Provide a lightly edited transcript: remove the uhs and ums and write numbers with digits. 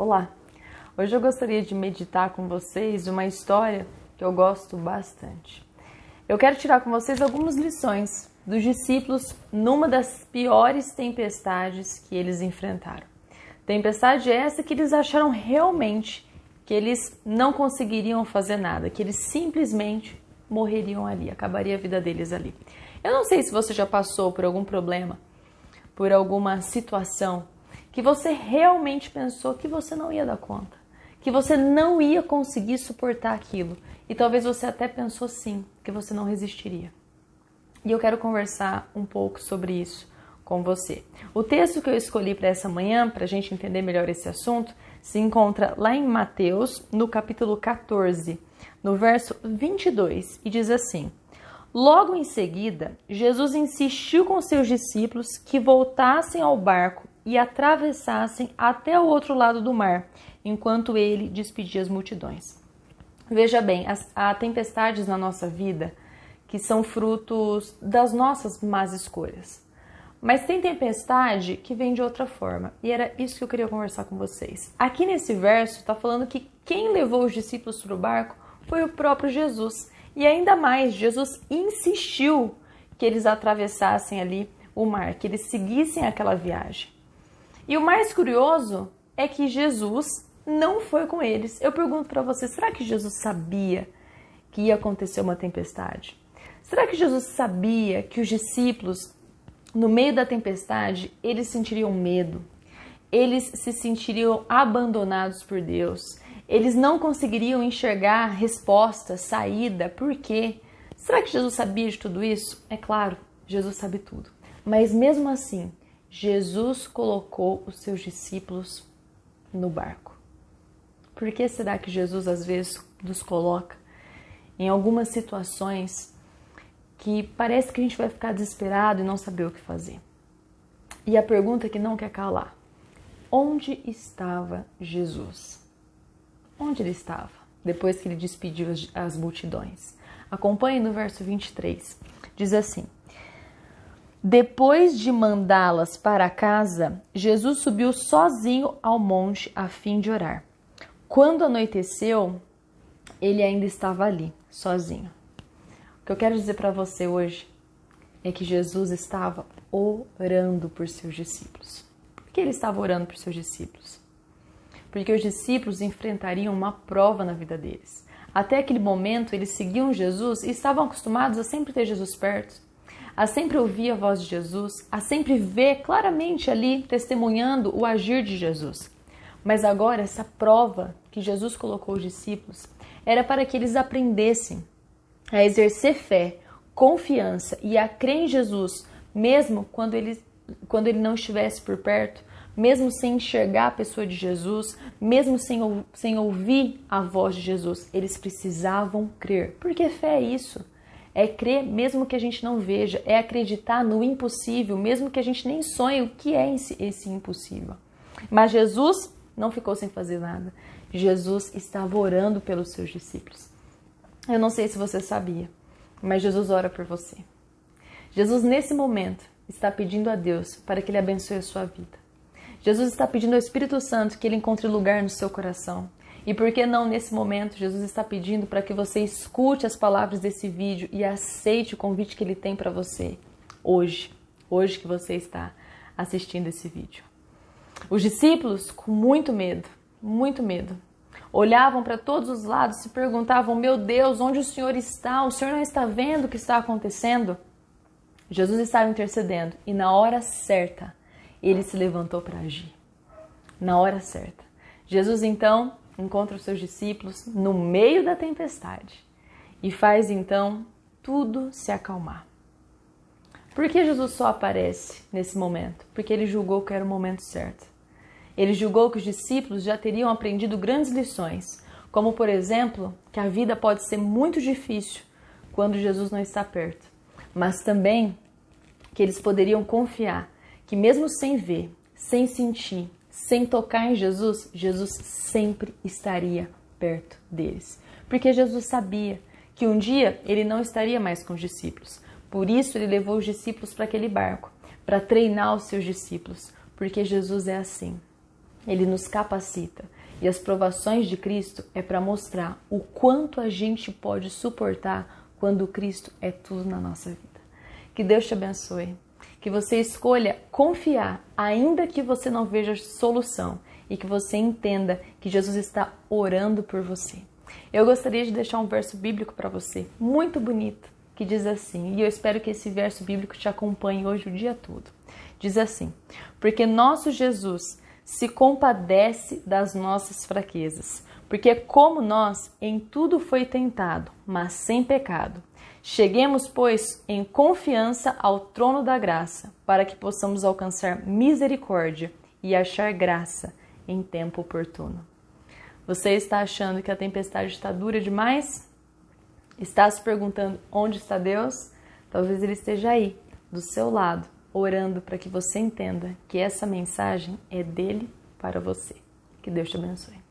Olá! Hoje eu gostaria de meditar com vocês uma história que eu gosto bastante. Eu quero tirar com vocês algumas lições dos discípulos numa das piores tempestades que eles enfrentaram. Tempestade essa que eles acharam realmente que eles não conseguiriam fazer nada, que eles simplesmente morreriam ali, acabaria a vida deles ali. Eu não sei se você já passou por algum problema, por alguma situação que você realmente pensou que você não ia dar conta, que você não ia conseguir suportar aquilo. E talvez você até pensou sim, que você não resistiria. E eu quero conversar um pouco sobre isso com você. O texto que eu escolhi para essa manhã, para a gente entender melhor esse assunto, se encontra lá em Mateus, no capítulo 14, no verso 22, e diz assim: Logo em seguida, Jesus insistiu com seus discípulos que voltassem ao barco e atravessassem até o outro lado do mar, enquanto ele despedia as multidões. Veja bem, há tempestades na nossa vida que são frutos das nossas más escolhas. Mas tem tempestade que vem de outra forma, e era isso que eu queria conversar com vocês. Aqui nesse verso está falando que quem levou os discípulos para o barco foi o próprio Jesus. E ainda mais, Jesus insistiu que eles atravessassem ali o mar, que eles seguissem aquela viagem. E o mais curioso é que Jesus não foi com eles. Eu pergunto para você, será que Jesus sabia que ia acontecer uma tempestade? Será que Jesus sabia que os discípulos, no meio da tempestade, eles sentiriam medo? Eles se sentiriam abandonados por Deus? Eles não conseguiriam enxergar resposta, saída, por quê? Será que Jesus sabia de tudo isso? É claro, Jesus sabe tudo. Mas mesmo assim, Jesus colocou os seus discípulos no barco. Por que será que Jesus às vezes nos coloca em algumas situações que parece que a gente vai ficar desesperado e não saber o que fazer? E a pergunta que não quer calar: onde estava Jesus? Onde ele estava depois que ele despediu as multidões? Acompanhe no verso 23. Diz assim: Depois de mandá-las para casa, Jesus subiu sozinho ao monte a fim de orar. Quando anoiteceu, ele ainda estava ali, sozinho. O que eu quero dizer para você hoje é que Jesus estava orando por seus discípulos. Por que ele estava orando por seus discípulos? Porque os discípulos enfrentariam uma prova na vida deles. Até aquele momento, eles seguiam Jesus e estavam acostumados a sempre ter Jesus perto, a sempre ouvir a voz de Jesus, a sempre ver claramente ali, testemunhando o agir de Jesus. Mas agora, essa prova que Jesus colocou os discípulos era para que eles aprendessem a exercer fé, confiança e a crer em Jesus, mesmo quando ele não estivesse por perto, mesmo sem enxergar a pessoa de Jesus, mesmo sem ouvir a voz de Jesus. Eles precisavam crer. Porque fé é isso. É crer mesmo que a gente não veja. É acreditar no impossível, mesmo que a gente nem sonhe o que é esse impossível. Mas Jesus não ficou sem fazer nada. Jesus estava orando pelos seus discípulos. Eu não sei se você sabia, mas Jesus ora por você. Jesus, nesse momento, está pedindo a Deus para que Ele abençoe a sua vida. Jesus está pedindo ao Espírito Santo que Ele encontre lugar no seu coração. E por que não, nesse momento, Jesus está pedindo para que você escute as palavras desse vídeo e aceite o convite que Ele tem para você hoje que você está assistindo esse vídeo. Os discípulos, com muito medo, olhavam para todos os lados e se perguntavam: meu Deus, onde o Senhor está? O Senhor não está vendo o que está acontecendo? Jesus estava intercedendo e na hora certa, Ele se levantou para agir. Na hora certa. Jesus, então, encontra os seus discípulos no meio da tempestade e faz, então, tudo se acalmar. Por que Jesus só aparece nesse momento? Porque Ele julgou que era o momento certo. Ele julgou que os discípulos já teriam aprendido grandes lições, como, por exemplo, que a vida pode ser muito difícil quando Jesus não está perto, mas também que eles poderiam confiar que mesmo sem ver, sem sentir, sem tocar em Jesus, Jesus sempre estaria perto deles. Porque Jesus sabia que um dia Ele não estaria mais com os discípulos. Por isso Ele levou os discípulos para aquele barco, para treinar os seus discípulos, porque Jesus é assim. Ele nos capacita. E as provações de Cristo é para mostrar o quanto a gente pode suportar quando Cristo é tudo na nossa vida. Que Deus te abençoe. Que você escolha confiar, ainda que você não veja solução, e que você entenda que Jesus está orando por você. Eu gostaria de deixar um verso bíblico para você, muito bonito, que diz assim, e eu espero que esse verso bíblico te acompanhe hoje o dia todo. Diz assim: porque nosso Jesus se compadece das nossas fraquezas, porque como nós, em tudo foi tentado, mas sem pecado. Cheguemos, pois, em confiança ao trono da graça, para que possamos alcançar misericórdia e achar graça em tempo oportuno. Você está achando que a tempestade está dura demais? Está se perguntando onde está Deus? Talvez Ele esteja aí, do seu lado, orando para que você entenda que essa mensagem é dele para você. Que Deus te abençoe.